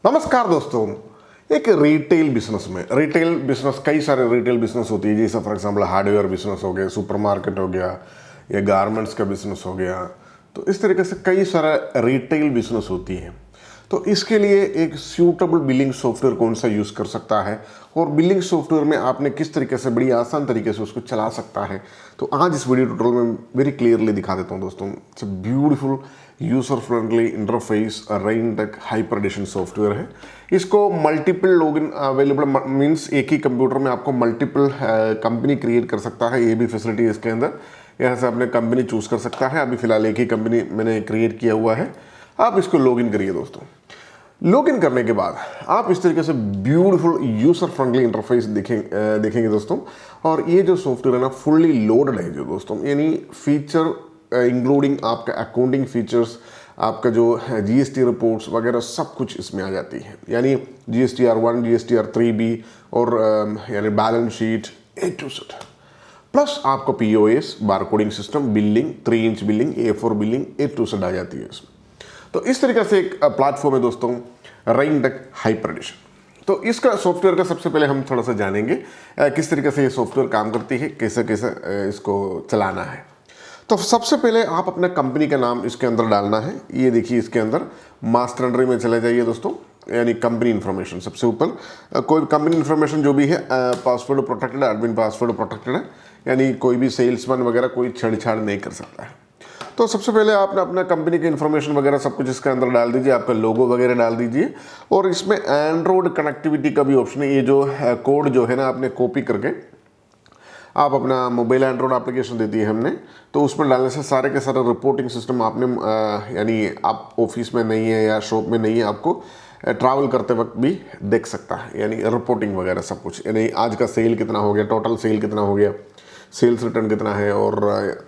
नमस्कार दोस्तों। एक रिटेल बिजनेस कई सारे रिटेल बिजनेस होती है, जैसे फॉर एग्जांपल हार्डवेयर बिजनेस हो गया, सुपरमार्केट हो गया या गारमेंट्स का बिजनेस हो गया। तो इस तरीके से कई सारा रिटेल बिजनेस होती है। तो इसके लिए एक सूटेबल बिलिंग सॉफ्टवेयर कौन सा यूज़ कर सकता है और बिलिंग सॉफ्टवेयर में आपने किस तरीके से बड़ी आसान तरीके से उसको चला सकता है, तो आज इस वीडियो ट्यूटोरियल में वेरी क्लियरली दिखा देता हूं दोस्तों। It's a beautiful user friendly interface Rentech hyper edition software है। इसको मल्टीपल लॉगिन अवेलेबल मीन्स एक ही कंप्यूटर में आपको मल्टीपल कंपनी क्रिएट कर सकता है। ये भी फैसिलिटी इसके अंदर, यहाँ से आपने कंपनी चूज कर सकता है। अभी फिलहाल एक ही कंपनी मैंने क्रिएट किया हुआ है। आप इसको लॉगिन करिए दोस्तों। लॉगिन करने के बाद आप इस तरीके से ब्यूटीफुल यूजर फ्रेंडली इंटरफेस देखेंगे दोस्तों। और ये जो सॉफ्टवेयर है ना, फुल्ली लोडेड है जो दोस्तों, यानी फीचर इंक्लूडिंग आपका अकाउंटिंग फीचर्स, आपका जो जीएसटी रिपोर्ट्स वगैरह सब कुछ इसमें आ जाती है। यानी GSTR1, GSTR3B और यानी balance sheet A to Z, plus आपको POS, barcoding system, billing, 3 inch billing, A4 billing A to Z आ जाती है इसमें। तो इस तरीके से एक प्लेटफॉर्म है दोस्तों, रेनटेक हाइपर एडिशन। तो इसका सॉफ्टवेयर का सबसे पहले हम थोड़ा सा जानेंगे किस तरीके से ये सॉफ्टवेयर काम करती है, कैसे कैसे इसको चलाना है। तो सबसे पहले आप अपना कंपनी का नाम इसके अंदर डालना है। ये देखिए, इसके अंदर मास्टर एंट्री में चले जाइए दोस्तों, यानी कंपनी इन्फॉर्मेशन सबसे ऊपर। कोई कंपनी इन्फॉर्मेशन जो भी है पासवर्ड प्रोटेक्टेड है, एडमिन पासवर्ड प्रोटेक्टेड है, यानी कोई भी सेल्समैन वगैरह कोई छेड़छाड़ नहीं कर सकता है। तो सबसे पहले आपने अपना कंपनी की इन्फॉर्मेशन वगैरह सब कुछ इसके अंदर डाल दीजिए, आपका लोगो वगैरह डाल दीजिए। और इसमें एंड्रॉयड कनेक्टिविटी का भी ऑप्शन है। ये जो कोड जो है ना, आपने कॉपी करके आप अपना मोबाइल एंड्रॉयड एप्लीकेशन देती है हमने, तो उसमें डालने से सारे के सारे रिपोर्टिंग सिस्टम आपने यानी आप ऑफिस में नहीं है या शॉप में नहीं है, आपको ट्रैवल करते वक्त भी देख सकता है। यानी रिपोर्टिंग वगैरह सब कुछ, यानी आज का सेल कितना हो गया, टोटल सेल कितना हो गया, सेल्स रिटर्न कितना है, और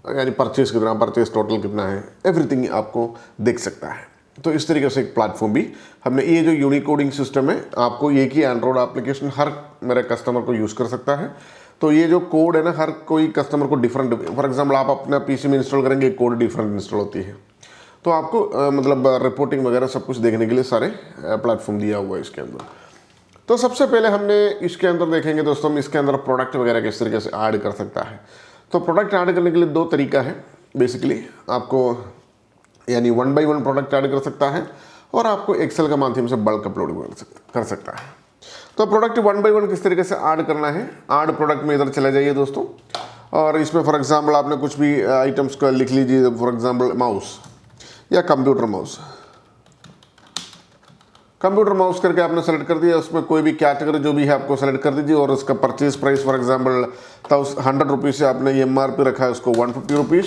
यानी परचेज कितना, परचेज टोटल कितना है, एवरीथिंग आपको देख सकता है। तो इस तरीके से एक प्लेटफॉर्म भी हमने, ये जो यूनिकोडिंग सिस्टम है, आपको एक ही एंड्रॉयड एप्लीकेशन हर मेरे कस्टमर को यूज़ कर सकता है। तो ये जो कोड है ना, हर कोई कस्टमर को डिफरेंट, फॉर एग्जांपल आप अपना पीसी में इंस्टॉल करेंगे, कोड डिफरेंट इंस्टॉल होती है। तो आपको मतलब रिपोर्टिंग वगैरह सब कुछ देखने के लिए सारे प्लेटफॉर्म दिया हुआ है इसके अंदर। तो सबसे पहले हमने इसके अंदर देखेंगे दोस्तों, इसके अंदर प्रोडक्ट वगैरह किस तरीके से ऐड कर सकता है। तो प्रोडक्ट ऐड करने के लिए 2 तरीका है बेसिकली। आपको यानी 1 by 1 प्रोडक्ट ऐड कर सकता है, और आपको एक्सेल के माध्यम से बल्क अपलोड कर सकता है। तो प्रोडक्ट 1 by 1 किस तरीके से ऐड करना है, ऐड प्रोडक्ट में इधर चले जाइए दोस्तों। और इसमें फॉर एग्जांपल आपने कुछ भी आइटम्स का लिख लीजिए, फॉर एग्जांपल माउस या कंप्यूटर माउस। कंप्यूटर माउस करके आपने सेलेक्ट कर दिया, उसमें कोई भी कैटेगरी जो भी है आपको सेलेक्ट कर दीजिए। और उसका purchase price for example 100 rupees से आपने MRP रखा है उसको 150 रुपीज़,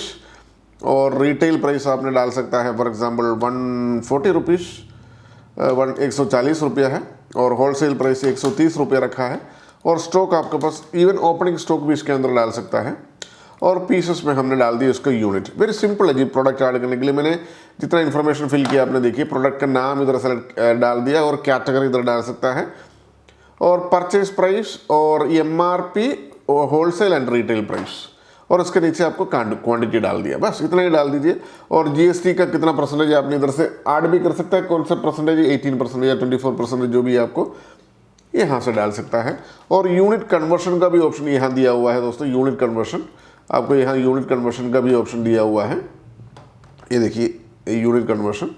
और रिटेल प्राइस आपने डाल सकता है फॉर एग्जांपल 140 रुपीज़, 140 रुपया है, और होलसेल प्राइस 130 रुपया रखा है। और स्टॉक आपके पास इवन ओपनिंग स्टॉक भी इसके अंदर डाल सकता है। और पीसेस में हमने डाल दिया उसका यूनिट। वेरी सिंपल है जी। प्रोडक्ट ऐड करने के लिए मैंने जितना इन्फॉर्मेशन फिल किया आपने देखिए, प्रोडक्ट का नाम इधर सेलेक्ट डाल दिया, और कैटेगरी इधर डाल सकता है, और परचेज प्राइस और MRP और होलसेल एंड रिटेल प्राइस, और उसके नीचे आपको क्वांटिटी डाल दिया। बस इतना ही डाल दीजिए। और GST का कितना परसेंटेज आपने इधर से ऐड भी कर सकता है, कौन सा परसेंटेज, 18% या 24% जो भी आपको यहाँ से डाल सकता है। और यूनिट कन्वर्शन का भी ऑप्शन यहाँ दिया हुआ है दोस्तों। यूनिट कन्वर्शन आपको यहाँ यूनिट कन्वर्शन का भी ऑप्शन दिया हुआ है। ये देखिए यूनिट कन्वर्शन,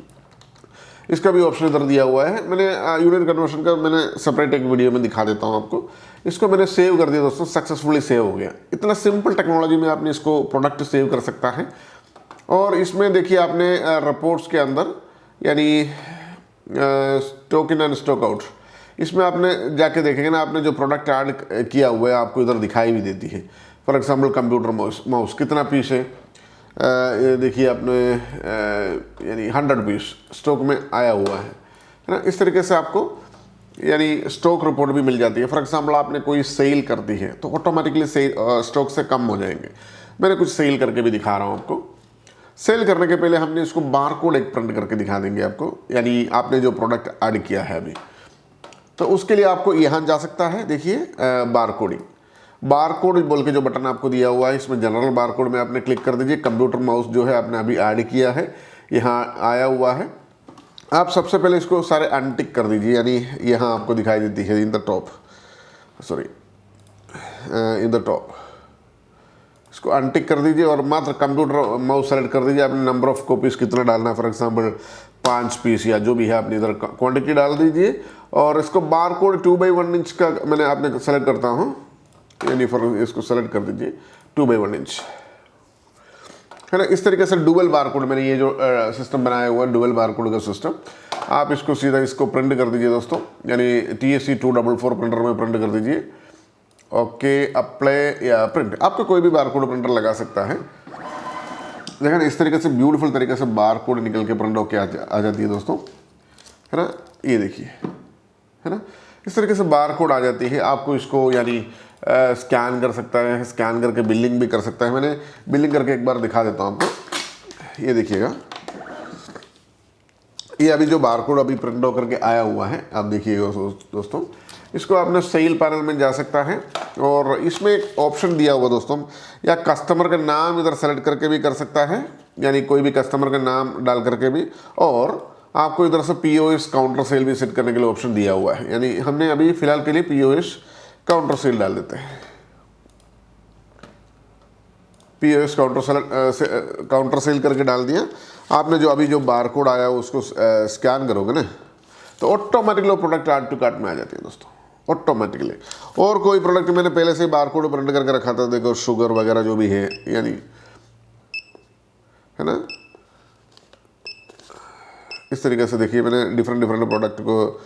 इसका भी ऑप्शन इधर दिया हुआ है। मैंने यूनिट कन्वर्शन का मैंने सेपरेट एक वीडियो में दिखा देता हूँ आपको। इसको मैंने सेव कर दिया दोस्तों, सक्सेसफुली सेव हो गया। इतना सिंपल टेक्नोलॉजी में आपने इसको प्रोडक्ट सेव कर सकता है। और इसमें देखिए आपने रिपोर्ट्स के अंदर, यानी stock in and stock out, इसमें आपने जाके देखेंगे ना, आपने जो प्रोडक्ट ऐड किया हुआ है आपको इधर दिखाई भी देती है। फॉर एग्जांपल कंप्यूटर माउस कितना पीस है, ये देखिए आपने यानी 100 पीस स्टॉक में आया हुआ है ना। इस तरीके से आपको यानी स्टॉक रिपोर्ट भी मिल जाती है। फॉर एग्जांपल आपने कोई सेल कर दी है तो ऑटोमेटिकली स्टॉक से कम हो जाएंगे। मैंने कुछ सेल करके भी दिखा रहा हूँ आपको। सेल करने के पहले हमने इसको बारकोड एक प्रिंट करके दिखा देंगे आपको, यानी आपने जो प्रोडक्ट ऐड किया है अभी। तो उसके लिए आपको यहाँ जा सकता है, देखिए बारकोडिंग, बारकोड बोल के जो बटन आपको दिया हुआ है, इसमें जनरल बारकोड में आपने क्लिक कर दीजिए। कंप्यूटर माउस जो है आपने अभी ऐड किया है, यहाँ आया हुआ है। आप सबसे पहले इसको सारे अनटिक कर दीजिए, यानी यहाँ आपको दिखाई देती है in the top, sorry in the top, इसको अनटिक कर दीजिए और मात्र कंप्यूटर माउस सेलेक्ट कर दीजिए। आपने नंबर ऑफ कॉपीज़ कितना डालना है, फॉर एग्जांपल 5 पीस या जो भी है आपने इधर क्वांटिटी डाल दीजिए। और इसको बार कोड 2/1 इंच का मैंने आपने सेलेक्ट करता हूँ, यानी फॉर इसको सेलेक्ट कर दीजिए 2/1 इंच, है ना। इस तरीके से डुअल बार कोड मैंने ये जो सिस्टम बनाया हुआ है, डुअल बार कोड का सिस्टम, आप इसको सीधा इसको प्रिंट कर दीजिए दोस्तों, यानी TSC 244 प्रिंटर में प्रिंट कर दीजिए। ओके, अप्लाई या प्रिंट, आपको कोई भी बार कोड प्रिंटर लगा सकता है। देखा ना, इस तरीके से ब्यूटीफुल तरीके से बार कोड निकल के प्रिंट होके आ जाती है दोस्तों, है ना। ये देखिए, है ना, इस तरीके से बार कोड आ जाती है। आपको इसको यानी स्कैन कर सकता है, स्कैन करके बिलिंग भी कर सकता है। मैंने बिलिंग करके एक बार दिखा देता हूँ आपको, ये देखिएगा, ये अभी जो बार कोड अभी प्रिंट होकर के आया हुआ है, आप देखिएगा दोस्तों। इसको आपने सेल पैनल में जा सकता है और इसमें एक ऑप्शन दिया हुआ दोस्तों, या कस्टमर का नाम इधर सेलेक्ट करके भी कर सकता है, यानी कोई भी कस्टमर का नाम डाल करके भी, और आपको इधर से POS काउंटर सेल भी सेट करने के लिए ऑप्शन दिया हुआ है। यानी हमने अभी फिलहाल के लिए POS काउंटर सेल डाल देते हैं। POS काउंटर सेल करके डाल दिया आपने। जो अभी जो बार कोड आया है उसको स्कैन करोगे ना, तो ऑटोमेटिकली वो प्रोडक्ट ऐड टू कार्ट में आ जाती है दोस्तों, ऑटोमेटिकली। और कोई प्रोडक्ट मैंने पहले से ही बार कोड प्रिंट करके रखा था, देखो शुगर वगैरह जो भी है, यानी, है ना। इस तरीके से देखिए, मैंने डिफरेंट प्रोडक्ट को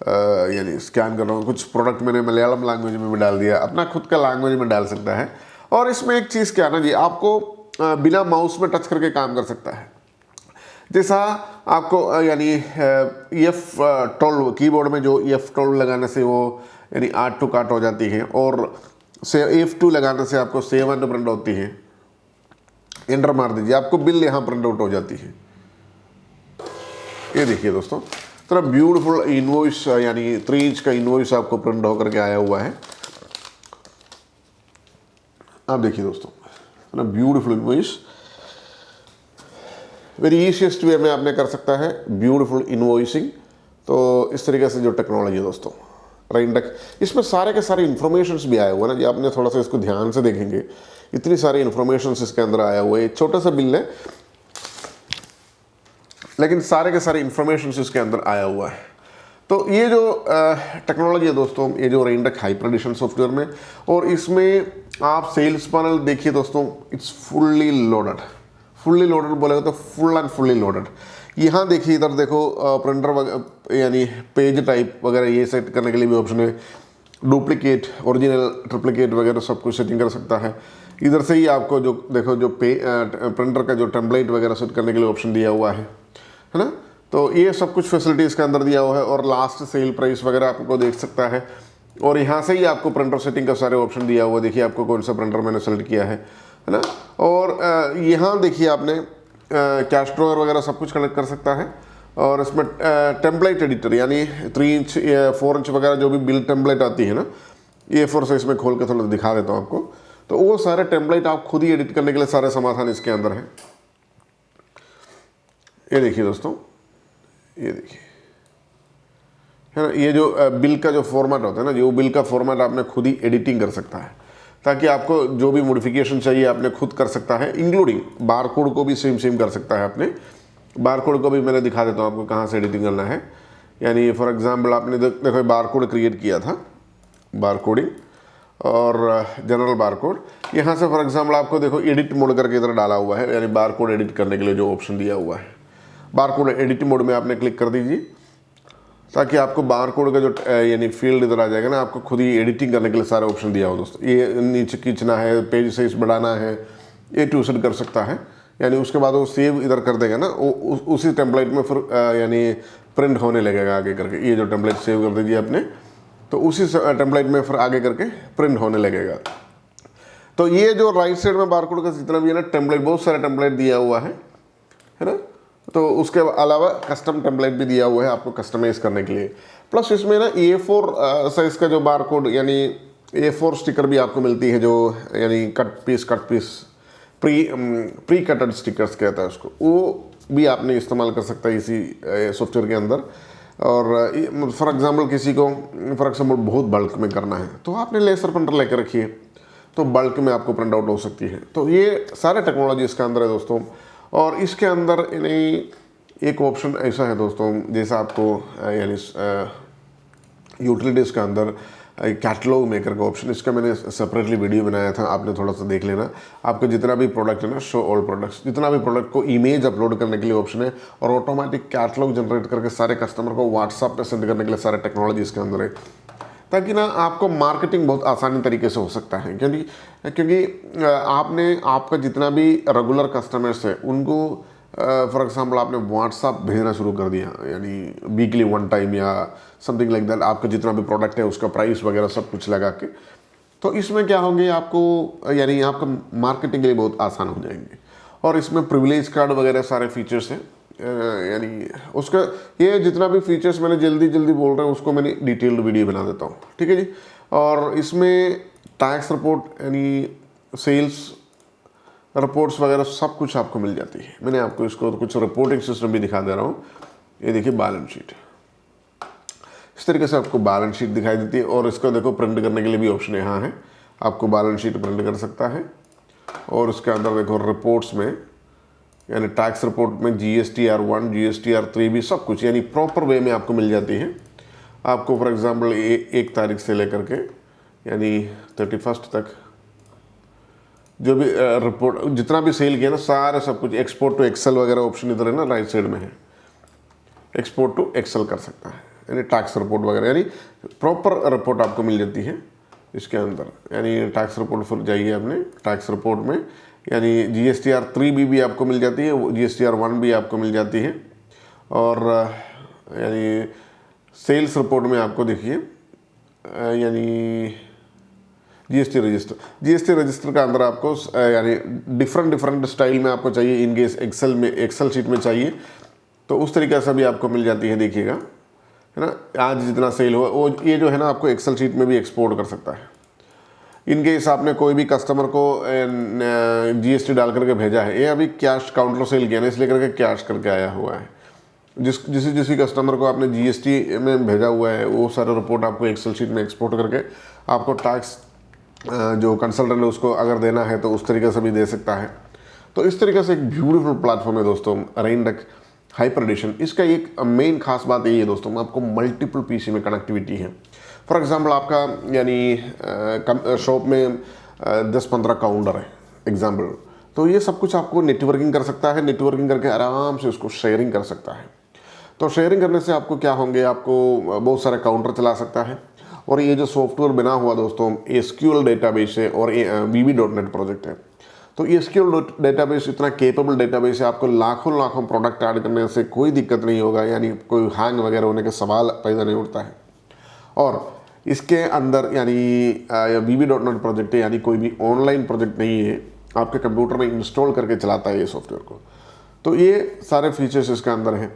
यानी स्कैन कर रहा हूँ। कुछ प्रोडक्ट मैंने मलयालम लैंग्वेज में भी डाल दिया, अपना खुद का लैंग्वेज में डाल सकता है। और इसमें एक चीज़ क्या है ना जी, आपको बिना माउस में टच करके काम कर सकता है। जैसा आपको यानी F12 कीबोर्ड में जो F12 लगाने से वो यानी ऐड टू कार्ट हो जाती है, और F2 लगाने से आपको सेव एंड प्रिंट होती है। एंटर मार दीजिए, आपको बिल यहाँ प्रिंट आउट हो जाती है। ये देखिए दोस्तों, थोड़ा ब्यूटीफुल इनवॉइस, यानी 3 इंच का इनवॉइस आपको प्रिंट होकर के आया हुआ है। आप देखिए दोस्तों, है ना, ब्यूटीफुल इनवॉइस, वेरी ईजीएस्ट वे में आपने कर सकता है ब्यूटीफुल इनवॉइसिंग। तो इस तरीके से जो टेक्नोलॉजी है दोस्तों राइनटेक, इसमें सारे के सारे इन्फॉर्मेशंस भी आए हुए ना जी। आपने थोड़ा सा इसको ध्यान से देखेंगे, इतनी सारी इन्फॉर्मेशंस इसके अंदर आया हुआ है। छोटा सा बिल है, लेकिन सारे के सारे इन्फॉर्मेशंस इसके अंदर आया हुआ है। तो ये जो टेक्नोलॉजी है दोस्तों, ये जो राइनटेक हाइपर एडिशन सॉफ्टवेयर में, और इसमें आप सेल्स पैनल देखिए दोस्तों, it's fully loaded. Fully loaded बोलेगा तो फुल एंड फुल्ली लोडेड। यहाँ देखिए, इधर देखो प्रिंटर यानी पेज टाइप वगैरह ये सेट करने के लिए भी ऑप्शन है। डुप्लीकेट, ओरिजिनल, ट्रिप्लीकेट वगैरह सब कुछ सेटिंग कर सकता है। इधर से ही आपको जो देखो जो प्रिंटर का जो टेम्पलेट वगैरह सेट करने के लिए ऑप्शन दिया हुआ है ना। तो ये सब कुछ फैसिलिटीज़ के अंदर दिया हुआ है, और लास्ट सेल प्राइस वगैरह आपको देख सकता है। और यहाँ से ही आपको प्रिंटर सेटिंग का सारे ऑप्शन दिया हुआ है। देखिए आपको कौन सा प्रिंटर मैंने सेलेक्ट किया है ना। और यहाँ देखिए आपने कैश ड्रॉअर वगैरह सब कुछ कनेक्ट कर सकता है। और इसमें टेम्पलेट एडिटर, यानी 3 इंच या 4 इंच वगैरह जो भी बिल टेम्पलेट आती है ना, A4 साइज में खोल के थोड़ा दिखा देता हूँ आपको। तो वो सारे टेम्पलेट आप खुद ही एडिट करने के लिए सारे समाधान इसके अंदर है। ये देखिए दोस्तों, ये देखिए, है ना। ये जो बिल का जो फॉर्मेट होता है ना, जो बिल का फॉर्मेट आपने खुद ही एडिटिंग कर सकता है, ताकि आपको जो भी मॉडिफिकेशन चाहिए आपने खुद कर सकता है। इंक्लूडिंग बार कोड को भी सेम कर सकता है आपने। बार कोड को भी मैंने दिखा देता हूँ आपको कहाँ से एडिटिंग करना है। यानी फॉर एग्जांपल आपने देखो बार कोड क्रिएट किया था, बार कोडिंग और जनरल बार कोड। यहाँ से फॉर एग्जांपल आपको देखो एडिट मोड करके इधर डाला हुआ है, यानी बार कोड एडिट करने के लिए जो ऑप्शन दिया हुआ है। बार कोड एडिट मोड में आपने क्लिक कर दीजिए, ताकि आपको बार कोड का जो यानी फील्ड इधर आ जाएगा ना। आपको खुद ही एडिटिंग करने के लिए सारे ऑप्शन दिया हो दोस्तों। ये नीचे खींचना है, पेज साइज बढ़ाना है, ये टू सेट कर सकता है। यानी उसके बाद वो सेव इधर कर देगा ना, उसी टेम्पलेट में फिर यानी प्रिंट होने लगेगा आगे करके। ये जो टेम्पलेट सेव कर दीजिए आपने, तो उसी टेम्पलेट में फिर आगे करके प्रिंट होने लगेगा। तो ये जो राइट साइड में बार कोड का जितना भी है ना टेम्पलेट, बहुत सारे टेम्पलेट दिया हुआ है ना। तो उसके अलावा कस्टम टेम्पलेट भी दिया हुआ है आपको कस्टमाइज करने के लिए। प्लस इसमें ना A4 साइज का जो बार कोड यानी A4 स्टिकर भी आपको मिलती है, जो यानी कट पीस प्री कटेड स्टिकर्स कहता है उसको, वो भी आपने इस्तेमाल कर सकता है इसी सॉफ्टवेयर के अंदर। और फॉर एग्जांपल किसी को फॉर एग्जांपल बहुत बल्क में करना है तो आपने लेसर प्रिंटर लेकर रखिए, तो बल्क में आपको प्रिंट आउट हो सकती है। तो ये सारे टेक्नोलॉजी इसके अंदर है दोस्तों। और इसके अंदर यानी एक ऑप्शन ऐसा है दोस्तों, जैसा आपको यानी यूटिलिटीज़ के अंदर कैटलॉग मेकर का ऑप्शन, इसका मैंने सेपरेटली वीडियो बनाया था, आपने थोड़ा सा देख लेना। आपका जितना भी प्रोडक्ट है ना, शो ऑल प्रोडक्ट्स, जितना भी प्रोडक्ट को इमेज अपलोड करने के लिए ऑप्शन है, और ऑटोमेटिक कैटलॉग जनरेट करके सारे कस्टमर को व्हाट्सएप पे सेंड करने के लिए सारे टेक्नोलॉजी इसके अंदर है, ताकि ना आपको मार्केटिंग बहुत आसानी तरीके से हो सकता है। क्योंकि आपने आपका जितना भी रेगुलर कस्टमर्स है उनको फॉर एग्जांपल आपने व्हाट्सएप भेजना शुरू कर दिया, यानी वीकली 1 टाइम या समथिंग लाइक दैट, आपका जितना भी प्रोडक्ट है उसका प्राइस वगैरह सब कुछ लगा के, तो इसमें क्या होंगे आपको, यानी आपका मार्केटिंग के लिए बहुत आसान हो जाएंगे। और इसमें प्रिविलेज कार्ड वगैरह सारे फीचर्स हैं, यानी उसका ये जितना भी फीचर्स मैंने जल्दी बोल रहा हूँ उसको मैंने डिटेल्ड वीडियो बना देता हूँ, ठीक है जी। और इसमें टैक्स रिपोर्ट यानी सेल्स रिपोर्ट्स वगैरह सब कुछ आपको मिल जाती है। मैंने आपको इसको कुछ रिपोर्टिंग सिस्टम भी दिखा दे रहा हूँ। ये देखिए बैलेंस शीट, इस तरीके से आपको बैलेंस शीट दिखाई देती है। और इसको देखो प्रिंट करने के लिए भी ऑप्शन यहाँ है, आपको बैलेंस शीट प्रिंट कर सकता है। और इसके अंदर देखो रिपोर्ट्स में, यानी टैक्स रिपोर्ट में GSTR 1 GSTR 3 भी सब कुछ यानी प्रॉपर वे में आपको मिल जाती है। आपको फॉर एग्जांपल 1 तारीख से लेकर के यानी 31 तक जो भी रिपोर्ट जितना भी सेल किया ना, सारा सब कुछ एक्सपोर्ट टू एक्सेल वगैरह ऑप्शन इधर है ना, राइट साइड में है, एक्सपोर्ट टू एक्सेल कर सकता है, यानी टैक्स रिपोर्ट वगैरह, यानी प्रॉपर रिपोर्ट आपको मिल जाती है इसके अंदर। यानी टैक्स रिपोर्ट फिर जाइए आपने टैक्स रिपोर्ट में, यानी GSTR 3 भी आपको मिल जाती है, GSTR 1 भी आपको मिल जाती है। और यानी सेल्स रिपोर्ट में आपको देखिए यानी GST रजिस्टर का अंदर आपको यानी डिफरेंट स्टाइल में आपको चाहिए, इन केस एक्सेल शीट में चाहिए तो उस तरीके से भी आपको मिल जाती है, देखिएगा है ना। आज जितना सेल हुआ वो ये जो है ना आपको एक्सेल शीट में भी एक्सपोर्ट कर सकता है। इन केस आपने कोई भी कस्टमर को GST डाल करके भेजा है, ये अभी कैश काउंटर सेल किया ना इसलिए करके कैश करके आया हुआ है। जिस कस्टमर को आपने GST में भेजा हुआ है वो सारा रिपोर्ट आपको एक्सेल शीट में एक्सपोर्ट करके आपको टैक्स जो कंसल्टेंट है उसको अगर देना है तो उस तरीके से भी दे सकता है। तो इस तरीके से एक ब्यूटीफुल प्लेटफॉर्म है दोस्तों RAINTECH हाइपर एडिशन। इसका एक मेन खास बात यही है दोस्तों, आपको मल्टीपल PC में कनेक्टिविटी है। फॉर एग्जांपल आपका यानी शॉप में 10-15 काउंटर है एग्जांपल, तो ये सब कुछ आपको नेटवर्किंग कर सकता है, नेटवर्किंग करके आराम से उसको शेयरिंग कर सकता है। तो शेयरिंग करने से आपको क्या होंगे, आपको बहुत सारे काउंटर चला सकता है। और ये जो सॉफ्टवेयर बना हुआ दोस्तों SQL डेटाबेस है और VB.NET प्रोजेक्ट है। तो SQL डेटाबेस इतना केपेबल डेटाबेस है, आपको लाखों प्रोडक्ट ऐड करने से कोई दिक्कत नहीं होगा, यानी कोई हैंग वगैरह होने के सवाल पैदा नहीं उठता है। और इसके अंदर यानी VB.NET प्रोजेक्ट है, यानी कोई भी ऑनलाइन प्रोजेक्ट नहीं है, आपके कंप्यूटर में इंस्टॉल करके चलाता है ये सॉफ्टवेयर को। तो ये सारे फीचर्स इसके अंदर हैं।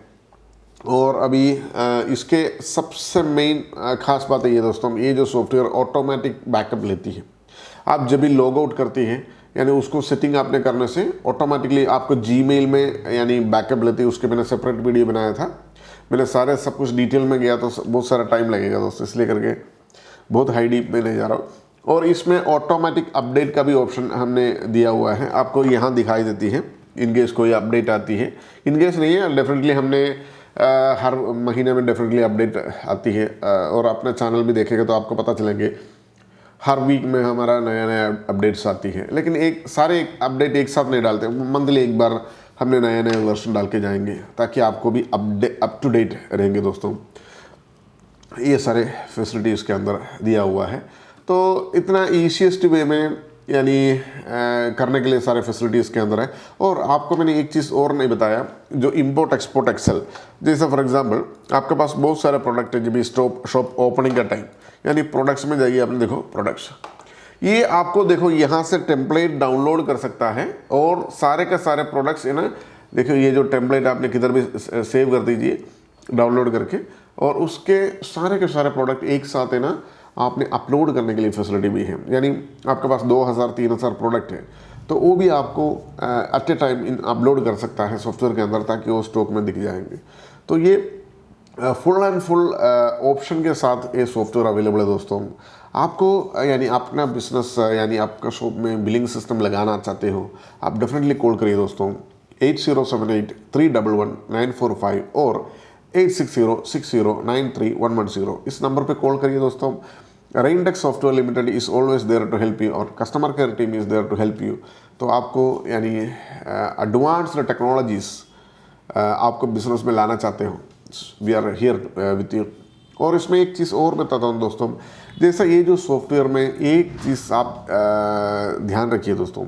और अभी इसके सबसे मेन खास बात है ये दोस्तों, ये जो सॉफ्टवेयर ऑटोमेटिक बैकअप लेती है। आप जब भी लॉग आउट करती हैं यानी उसको सेटिंग आपने करने से ऑटोमेटिकली आपको Gmail में यानी बैकअप लेती है। उसके मैंने सेपरेट वीडियो बनाया था, मैंने सारे सब कुछ डिटेल में गया तो बहुत सारा टाइम लगेगा दोस्तों, इसलिए करके बहुत हाई डीप में नहीं जा रहा हूँ। और इसमें ऑटोमेटिक अपडेट का भी ऑप्शन हमने दिया हुआ है, आपको यहाँ दिखाई देती है। इनकेस कोई अपडेट आती है, इनकेस नहीं है डेफिनेटली हमने हर महीने में डेफिनेटली अपडेट आती है। और अपना चैनल भी देखेगा तो आपको पता चलेंगे हर वीक में हमारा नया अपडेट्स आती है। लेकिन सारे अपडेट एक साथ नहीं डालते, मंथली एक बार हमने नया वर्जन डाल के जाएंगे ताकि आपको भी अप टू डेट रहेंगे दोस्तों। ये सारे फैसिलिटी इसके अंदर दिया हुआ है। तो इतना ईजीएस्ट वे में यानी करने के लिए सारे फैसिलिटीज़ के अंदर है। और आपको मैंने एक चीज़ और नहीं बताया, जो इंपोर्ट एक्सपोर्ट एक्सेल, जैसे फॉर एग्जांपल आपके पास बहुत सारे प्रोडक्ट है, जब भी शॉप ओपनिंग का टाइम यानी प्रोडक्ट्स में जाइए, आपने देखो प्रोडक्ट्स, ये आपको देखो यहाँ से टेम्पलेट डाउनलोड कर सकता है और सारे के सारे प्रोडक्ट्स है ना, देखो ये जो टेम्पलेट आपने किधर भी सेव कर दीजिए डाउनलोड करके, और उसके सारे के सारे प्रोडक्ट एक साथ है ना आपने अपलोड करने के लिए फैसिलिटी भी है। यानी आपके पास 2000-3000 प्रोडक्ट है तो वो भी आपको एट ए टाइम अपलोड कर सकता है सॉफ्टवेयर के अंदर, ताकि वो स्टॉक में दिख जाएंगे। तो ये फुल एंड फुल ऑप्शन के साथ ये सॉफ्टवेयर अवेलेबल है दोस्तों। आपको यानी अपना बिजनेस यानी आपका शॉप में बिलिंग सिस्टम लगाना चाहते हो, आप डेफिनेटली कॉल करिए दोस्तों 8078-311-945 और 8606093110। इस नंबर पे कॉल करिए दोस्तों। Rentech software limited is always there to help you और customer care team is there to help you. तो आपको यानी एडवांस्ड टेक्नोलॉजीज़ आपको बिजनेस में लाना चाहते हो, we are here with you. और इसमें एक चीज़ और बताता हूँ दोस्तों, जैसा ये जो सॉफ्टवेयर में एक चीज़ आप ध्यान रखिए दोस्तों,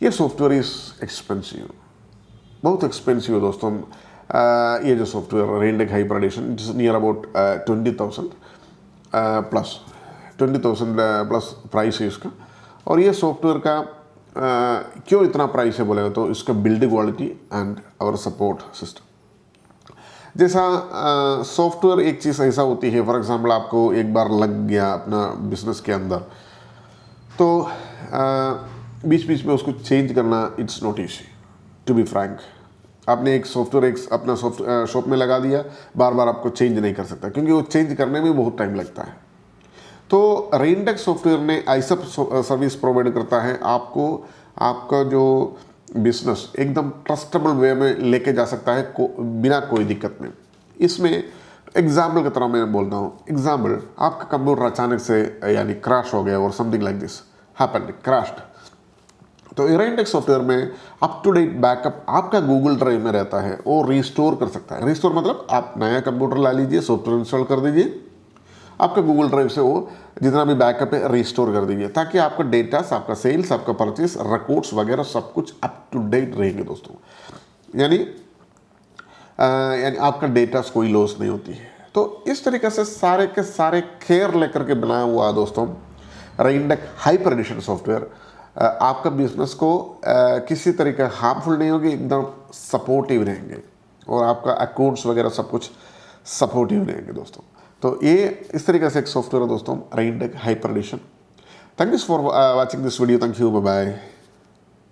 ये सॉफ्टवेयर इज़ एक्सपेंसिव, बहुत एक्सपेंसिव है दोस्तों। ये जो software Rentech hyper edition, it is near about 20,000 plus 20,000 plus price है इसका। और ये सॉफ्टवेयर का क्यों इतना प्राइस है बोलेगा तो इसका बिल्ड क्वालिटी एंड और सपोर्ट सिस्टम। जैसा सॉफ्टवेयर एक चीज़ ऐसा होती है, फॉर एग्जांपल आपको एक बार लग गया अपना बिजनेस के अंदर, तो बीच बीच में उसको चेंज करना it's not easy, to be frank. आपने एक सॉफ्टवेयर अपना शॉप में लगा दिया, बार बार आपको चेंज नहीं कर सकता, क्योंकि वो चेंज करने में बहुत टाइम लगता है। तो रेनटेक सॉफ्टवेयर ने ऐसा सर्विस प्रोवाइड करता है आपको, आपका जो बिजनेस एकदम ट्रस्टेबल वे में लेके जा सकता है बिना कोई दिक्कत में। इसमें एग्जाम्पल की तरह मैं बोलता हूँ, एग्जाम्पल आपका कंप्यूटर अचानक से यानी क्रैश हो गया और something like this happened, crashed. तो रेनटेक सॉफ्टवेयर में अप टू डेट बैकअप आपका गूगल ड्राइव में रहता है, वो रिस्टोर कर सकता है। रिस्टोर मतलब आप नया कंप्यूटर ला लीजिए, सॉफ्टवेयर इंस्टॉल कर दीजिए, आपका गूगल ड्राइव से वो जितना भी बैकअप है रिस्टोर कर दीजिए, ताकि आपका डेटा, आपका सेल्स, आपका परचेस, रिकॉर्ड्स वगैरह सब कुछ अप टू डेट रहेंगे दोस्तों। यानी आपका डेटा कोई लॉस नहीं होती है। तो इस तरीके से सारे के सारे केयर लेकर के बनाया हुआ दोस्तों रेनटेक हाइपर एडिशन सॉफ्टवेयर आपका बिजनेस को किसी तरीके हार्मफुल नहीं होगी, एकदम सपोर्टिव रहेंगे और आपका अकाउंट्स वगैरह सब कुछ सपोर्टिव रहेंगे दोस्तों। तो ये इस तरीके से एक सॉफ्टवेयर है दोस्तों Rentech hyper edition. Thank you for watching this video, thank you, bye bye.